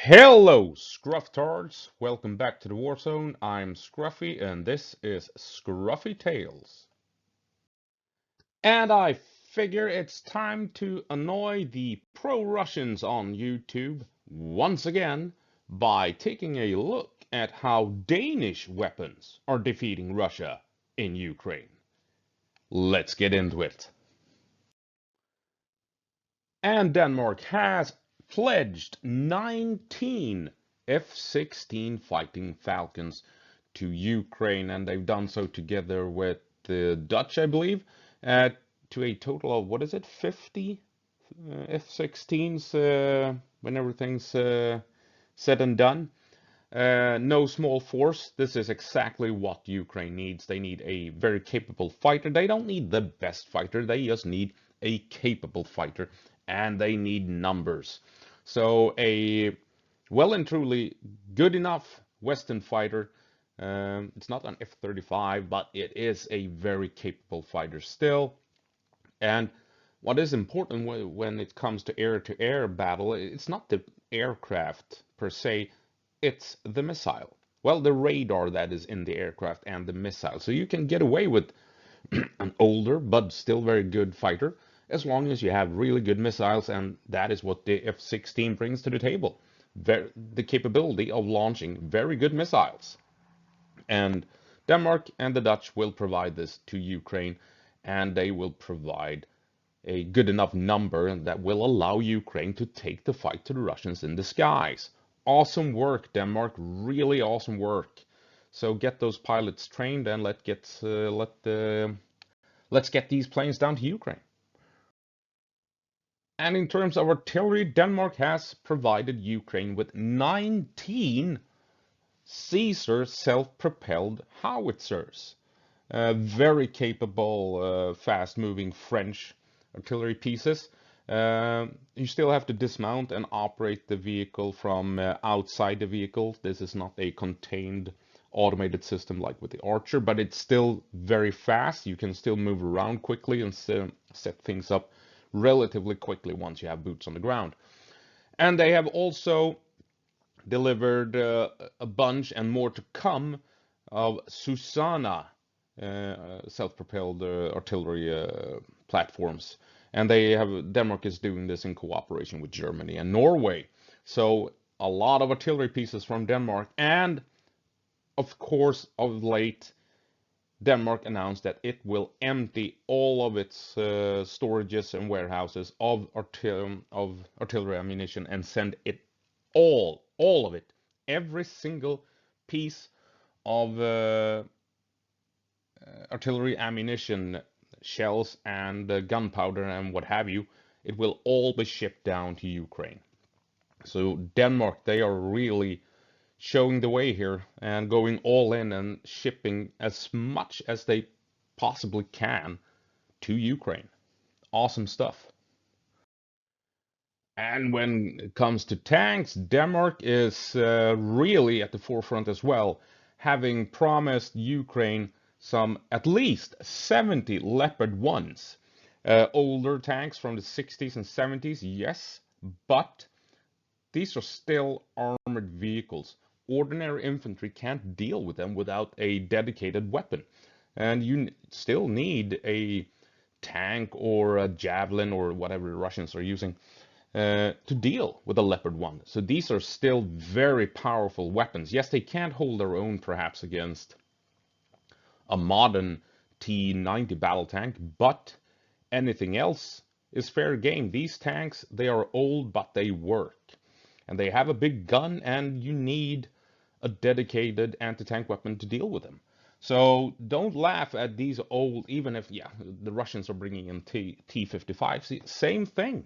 Hello, Scrufftards! Welcome back to the Warzone. I'm Scruffy, and this is Scruffy Tales. And I figure it's time to annoy the pro-Russians on YouTube once again by taking a look at how Danish weapons are defeating Russia in Ukraine. Let's get into it. And Denmark has pledged 19 F-16 Fighting Falcons to Ukraine, and they've done so together with the Dutch, I believe, to a total of, what is it, 50 F-16s when everything's said and done. No small force. This is exactly what Ukraine needs. They need a very capable fighter. They don't need the best fighter. They just need a capable fighter, and they need numbers. So a well and truly good enough Western fighter. It's not an F-35, but it is a very capable fighter still. And what is important when it comes to air-to-air battle, it's not the aircraft per se, it's the missile. Well, the radar that is in the aircraft and the missile. So you can get away with an older but still very good fighter as long as you have really good missiles, and that is what the F-16 brings to the table. The capability of launching very good missiles. And Denmark and the Dutch will provide this to Ukraine, and they will provide a good enough number that will allow Ukraine to take the fight to the Russians in the skies. Awesome work, Denmark. Really awesome work. So get those pilots trained and let's get these planes down to Ukraine. And in terms of artillery, Denmark has provided Ukraine with 19 Caesar self-propelled howitzers. Very capable, fast-moving French artillery pieces. You still have to dismount and operate the vehicle from outside the vehicle. This is not a contained automated system like with the Archer, but it's still very fast. You can still move around quickly and set things up relatively quickly once you have boots on the ground. And they have also delivered a bunch and more to come of Susanna self-propelled artillery platforms. And Denmark is doing this in cooperation with Germany and Norway. So a lot of artillery pieces from Denmark. And of course, of late, Denmark announced that it will empty all of its storages and warehouses of artillery ammunition and send it all of it, every single piece of artillery ammunition, shells and gunpowder and what have you, it will all be shipped down to Ukraine. So Denmark, they are really showing the way here and going all in and shipping as much as they possibly can to Ukraine. Awesome stuff. And when it comes to tanks, Denmark is really at the forefront as well, having promised Ukraine some at least 70 Leopard 1s. Older tanks from the 60s and 70s, yes, but these are still armored vehicles. Ordinary infantry can't deal with them without a dedicated weapon. And you still need a tank or a javelin or whatever the Russians are using to deal with a Leopard 1. So these are still very powerful weapons. Yes, they can't hold their own perhaps against a modern T-90 battle tank, but anything else is fair game. These tanks, they are old, but they work. And they have a big gun, and you need a dedicated anti-tank weapon to deal with them. So don't laugh at these old, even if, yeah, the Russians are bringing in T-55s, same thing.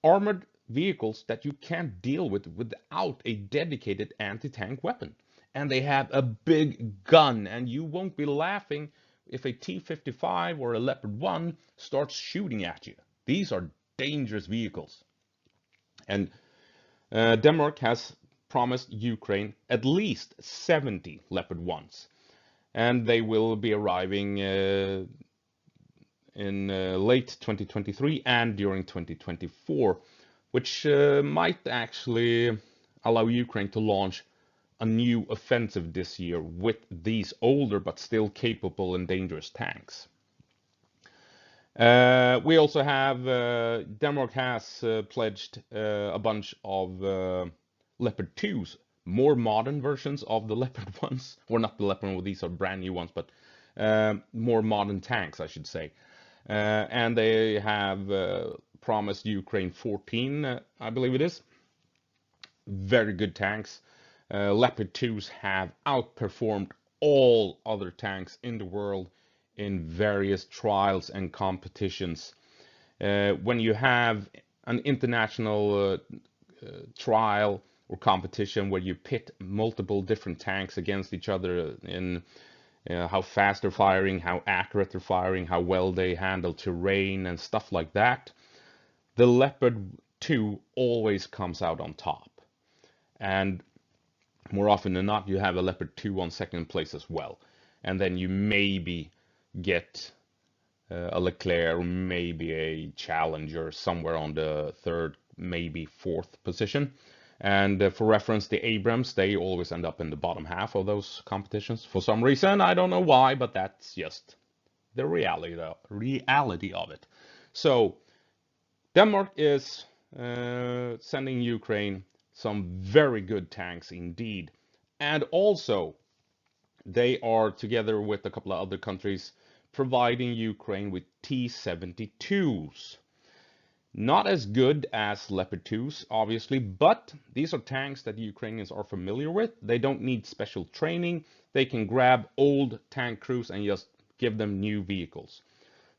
Armored vehicles that you can't deal with without a dedicated anti-tank weapon. And they have a big gun, and you won't be laughing if a T-55 or a Leopard 1 starts shooting at you. These are dangerous vehicles. And Denmark has promised Ukraine at least 70 Leopard 1s. And they will be arriving in late 2023 and during 2024. which might actually allow Ukraine to launch a new offensive this year with these older but still capable and dangerous tanks. We also have Denmark has pledged a bunch of Leopard 2s, more modern versions of the Leopard ones, or not the Leopard ones, these are brand new ones, but more modern tanks, I should say. And they have promised Ukraine 14, I believe it is. Very good tanks. Leopard 2s have outperformed all other tanks in the world in various trials and competitions. When you have an international trial or competition where you pit multiple different tanks against each other in how fast they're firing, how accurate they're firing, how well they handle terrain and stuff like that, the Leopard 2 always comes out on top. And more often than not, you have a Leopard 2 on second place as well. And then you maybe get a Leclerc or maybe a Challenger somewhere on the third, maybe fourth position. And for reference, the Abrams, they always end up in the bottom half of those competitions. For some reason, I don't know why, but that's just the reality of it. So Denmark is sending Ukraine some very good tanks indeed. And also, they are, together with a couple of other countries, providing Ukraine with T-72s. Not as good as Leopard 2s, obviously, but these are tanks that the Ukrainians are familiar with. They don't need special training. They can grab old tank crews and just give them new vehicles.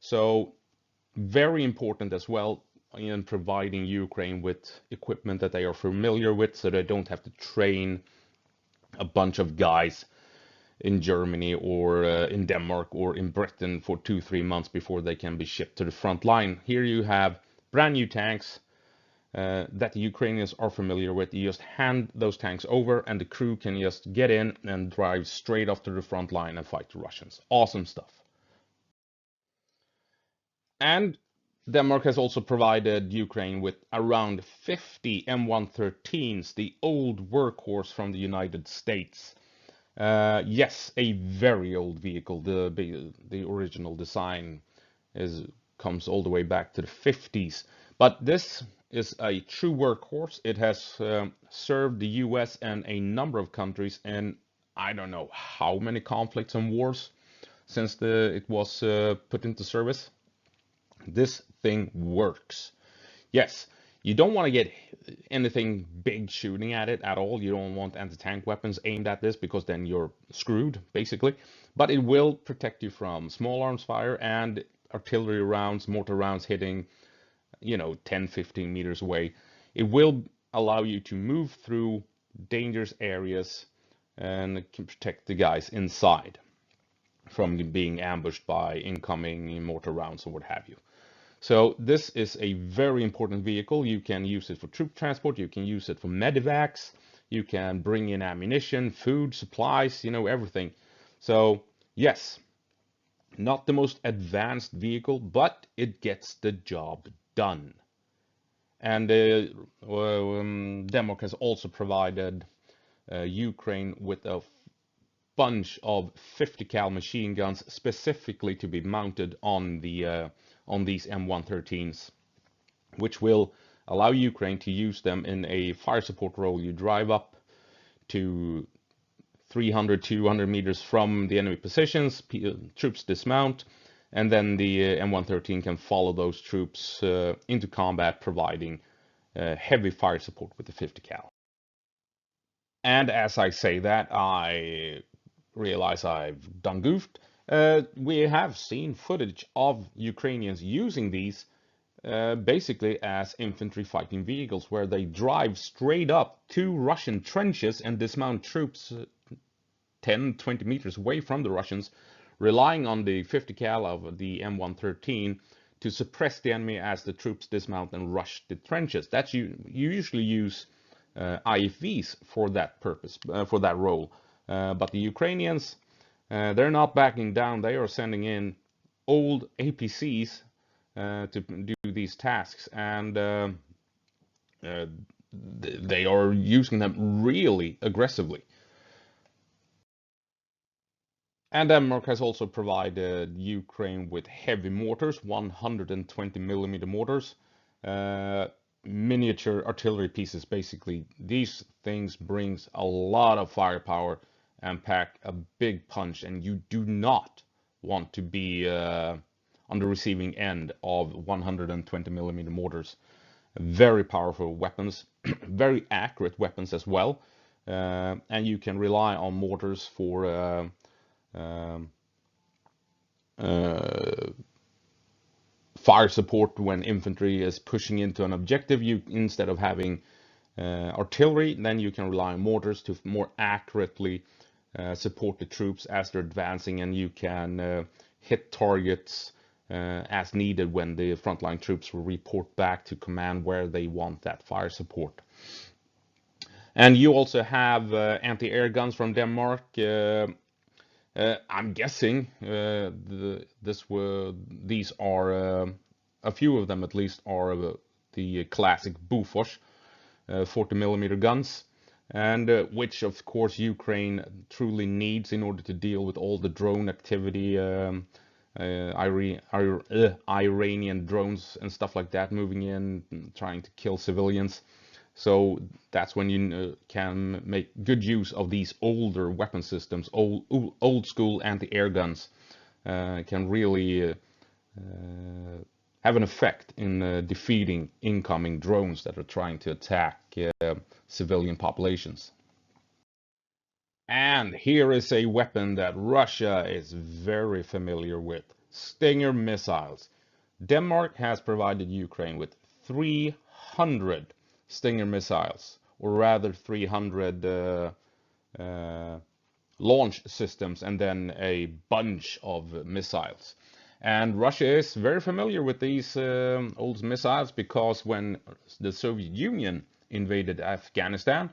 So, very important as well in providing Ukraine with equipment that they are familiar with, so they don't have to train a bunch of guys in Germany or in Denmark or in Britain for 2-3 months before they can be shipped to the front line. Here you have brand new tanks that the Ukrainians are familiar with. You just hand those tanks over and the crew can just get in and drive straight off to the front line and fight the Russians. Awesome stuff. And Denmark has also provided Ukraine with around 50 M113s, the old workhorse from the United States. Yes, a very old vehicle. The original design comes all the way back to the 50s. But this is a true workhorse. It has served the US and a number of countries in I don't know how many conflicts and wars since it was put into service. This thing works. Yes, you don't want to get anything big shooting at it at all. You don't want anti-tank weapons aimed at this because then you're screwed, basically. But it will protect you from small arms fire and artillery rounds, mortar rounds hitting, 10, 15 meters away. It will allow you to move through dangerous areas and can protect the guys inside from being ambushed by incoming mortar rounds or what have you. So this is a very important vehicle. You can use it for troop transport, you can use it for medevacs, you can bring in ammunition, food, supplies, everything. So yes, not the most advanced vehicle, but it gets the job done. And Denmark has also provided Ukraine with a bunch of 50 cal machine guns specifically to be mounted on these M113s, which will allow Ukraine to use them in a fire support role. You drive up to 300, 200 meters from the enemy positions, troops dismount, and then the M113 can follow those troops into combat, providing heavy fire support with the 50 cal. And as I say that, I realize I've done goofed. We have seen footage of Ukrainians using these basically as infantry fighting vehicles, where they drive straight up to Russian trenches and dismount troops 10, 20 meters away from the Russians, relying on the 50 cal of the M113 to suppress the enemy as the troops dismount and rush the trenches. You usually use IFVs for that purpose, for that role. But the Ukrainians, they're not backing down. They are sending in old APCs to do these tasks. And they are using them really aggressively. And Denmark has also provided Ukraine with heavy mortars, 120mm mortars, uh, miniature artillery pieces. Basically, these things brings a lot of firepower and pack a big punch, and you do not want to be on the receiving end of 120mm mortars. Very powerful weapons, very accurate weapons as well, and you can rely on mortars for um, uh, fire support when infantry is pushing into an objective. You, instead of having artillery, then you can rely on mortars to more accurately support the troops as they're advancing, and you can hit targets as needed when the frontline troops will report back to command where they want that fire support. And you also have anti-air guns from Denmark. I'm guessing these are a few of them at least are the classic Bofors 40mm guns, and which of course Ukraine truly needs in order to deal with all the drone activity, Iranian drones and stuff like that moving in, trying to kill civilians. So that's when you can make good use of these older weapon systems. Old school anti-air guns can really have an effect in defeating incoming drones that are trying to attack civilian populations. And here is a weapon that Russia is very familiar with: Stinger missiles. Denmark has provided Ukraine with 300 Stinger missiles, or rather 300 launch systems, and then a bunch of missiles. And Russia is very familiar with these old missiles, because when the Soviet Union invaded Afghanistan,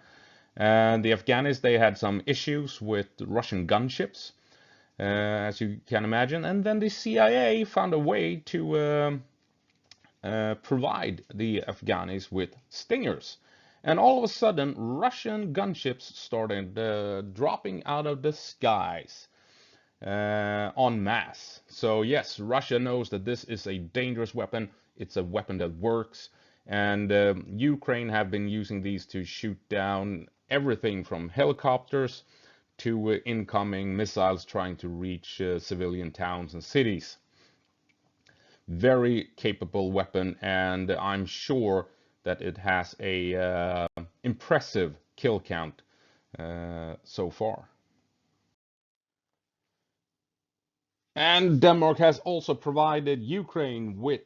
and the Afghanis, they had some issues with Russian gunships, as you can imagine, and then the CIA found a way to provide the Afghanis with Stingers. And all of a sudden, Russian gunships started dropping out of the skies en masse. So yes, Russia knows that this is a dangerous weapon. It's a weapon that works. And Ukraine have been using these to shoot down everything from helicopters to incoming missiles trying to reach civilian towns and cities. Very capable weapon, and I'm sure that it has a impressive kill count so far. And Denmark has also provided Ukraine with,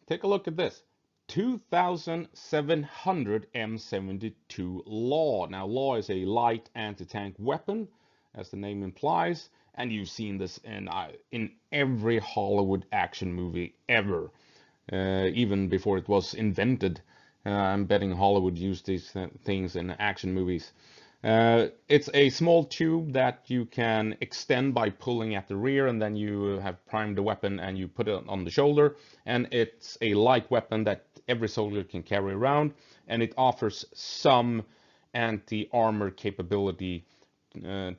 take a look at this, 2,700 M72 Law. Now, Law is a light anti-tank weapon, as the name implies, and you've seen this in every Hollywood action movie ever, even before it was invented. I'm betting Hollywood used these things in action movies. It's a small tube that you can extend by pulling at the rear, and then you have primed the weapon and you put it on the shoulder. And it's a light weapon that every soldier can carry around, and it offers some anti-armor capability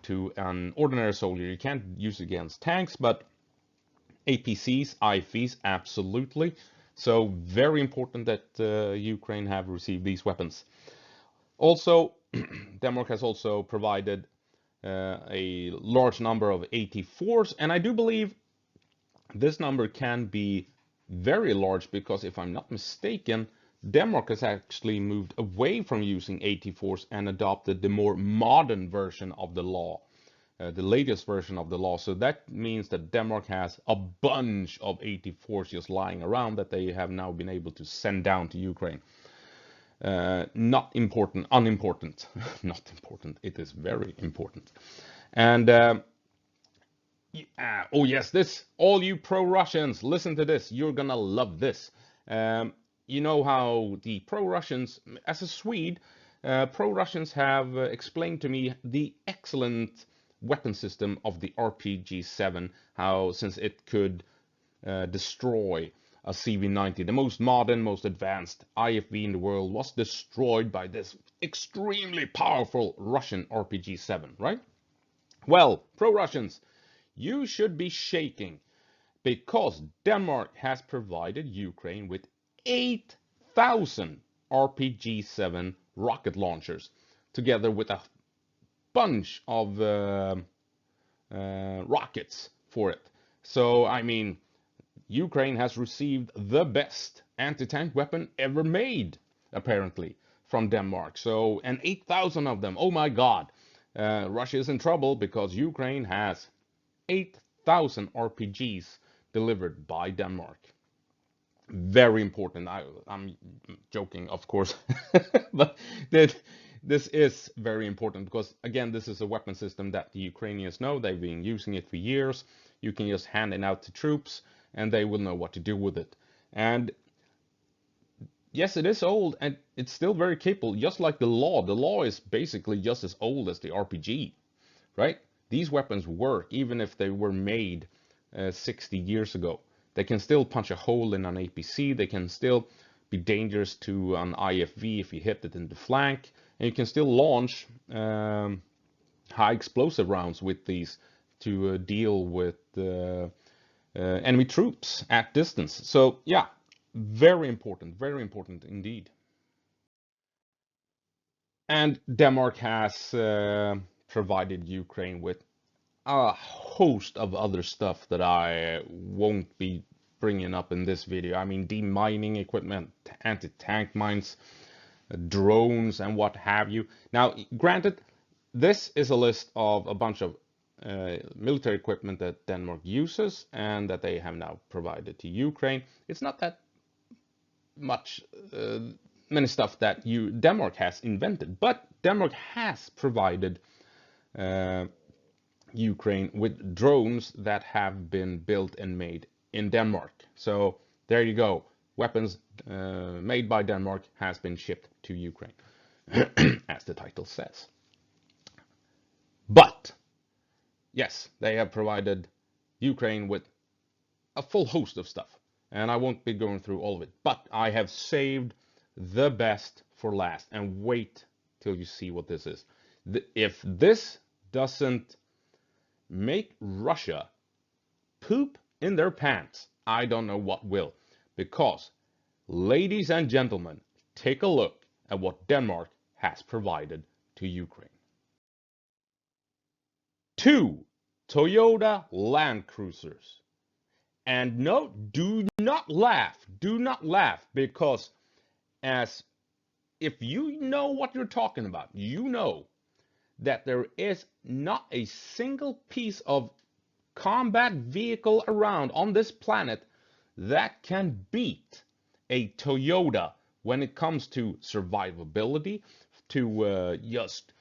to an ordinary soldier. You can't use it against tanks, but APCs, IFVs, absolutely. So very important that Ukraine have received these weapons. Also, Denmark has also provided a large number of 84s, and I do believe this number can be very large, because if I'm not mistaken, Denmark has actually moved away from using 84s and adopted the more modern version of the law, the latest version of the law. So that means that Denmark has a bunch of 84s just lying around that they have now been able to send down to Ukraine. Not important, unimportant, not important, it is very important. And oh yes, this, all you pro-Russians, listen to this, you're gonna love this. You know how the pro-Russians, as a Swede, pro-Russians have explained to me the excellent weapon system of the RPG-7, how since it could destroy a CV-90, the most modern, most advanced IFV in the world, was destroyed by this extremely powerful Russian RPG-7, right? Well, pro-Russians, you should be shaking because Denmark has provided Ukraine with 8,000 RPG-7 rocket launchers, together with a bunch of rockets for it. So, I mean, Ukraine has received the best anti-tank weapon ever made, apparently, from Denmark. So, and 8,000 of them. Oh my God. Russia is in trouble because Ukraine has 8,000 RPGs delivered by Denmark. Very important. I'm joking, of course, but this is very important because, again, this is a weapon system that the Ukrainians know. They've been using it for years. You can just hand it out to troops and they will know what to do with it. And yes, it is old and it's still very capable, just like the law. The law is basically just as old as the RPG, right? These weapons work even if they were made 60 years ago. They can still punch a hole in an APC. They can still be dangerous to an IFV if you hit it in the flank. And you can still launch high explosive rounds with these to deal with enemy troops at distance. So yeah, very important indeed. And Denmark has provided Ukraine with a host of other stuff that I won't be bringing up in this video. I mean, demining equipment, anti-tank mines, drones, and what have you. Now, granted, this is a list of a bunch of military equipment that Denmark uses and that they have now provided to Ukraine. It's not that much, many stuff that Denmark has invented, but Denmark has provided Ukraine with drones that have been built and made in Denmark. So there you go. Weapons made by Denmark has been shipped to Ukraine, as the title says. But yes, they have provided Ukraine with a full host of stuff, and I won't be going through all of it, but I have saved the best for last, and wait till you see what this is. If this doesn't make Russia poop in their pants, I don't know what will. Because, ladies and gentlemen, take a look at what Denmark has provided to Ukraine. 2 Toyota Land Cruisers. And no, do not laugh, because as if you know what you're talking about, you know that there is not a single piece of combat vehicle around on this planet that can beat a Toyota when it comes to survivability, to just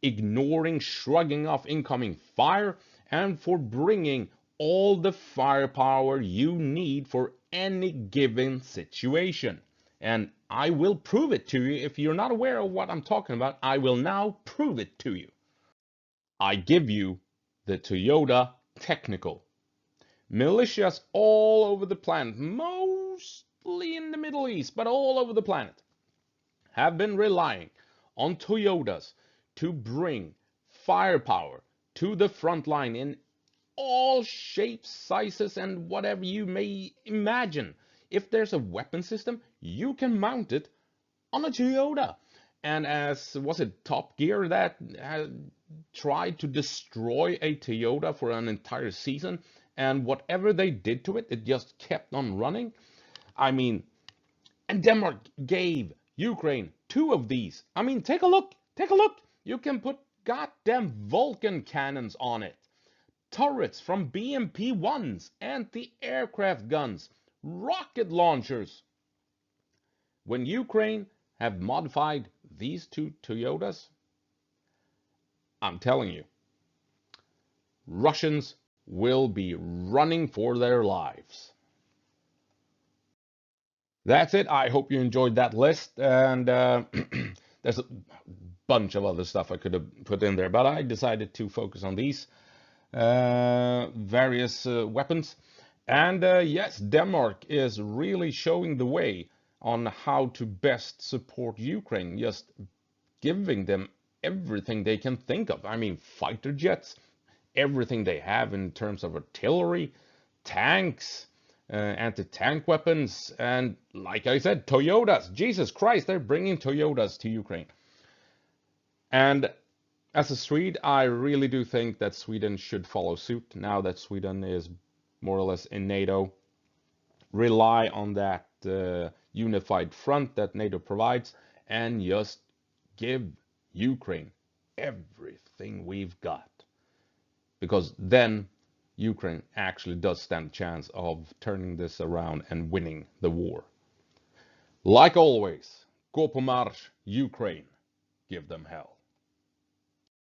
ignoring, shrugging off incoming fire, and for bringing all the firepower you need for any given situation. And I will prove it to you. If you're not aware of what I'm talking about, I will now prove it to you. I give you the Toyota Technical. Militias all over the planet, mostly in the Middle East, but all over the planet, have been relying on Toyotas to bring firepower to the front line in all shapes, sizes, and whatever you may imagine. If there's a weapon system, you can mount it on a Toyota. And as was it Top Gear that tried to destroy a Toyota for an entire season, and whatever they did to it, it just kept on running. I mean, and Denmark gave Ukraine 2 of these. I mean, take a look. You can put goddamn Vulcan cannons on it. Turrets from BMP-1s, anti-aircraft guns, rocket launchers. When Ukraine have modified these 2 Toyotas, I'm telling you, Russians will be running for their lives. That's it. I hope you enjoyed that list, and there's a bunch of other stuff I could have put in there, but I decided to focus on these various weapons. And yes, Denmark is really showing the way on how to best support Ukraine, just giving them everything they can think of. I mean, fighter jets, everything they have in terms of artillery, tanks, anti-tank weapons, and like I said, Toyotas. Jesus Christ, they're bringing Toyotas to Ukraine. And as a Swede, I really do think that Sweden should follow suit now that Sweden is more or less in NATO. Rely on that unified front that NATO provides and just give Ukraine everything we've got. Because then Ukraine actually does stand a chance of turning this around and winning the war. Like always, gå på marsch, Ukraine, give them hell.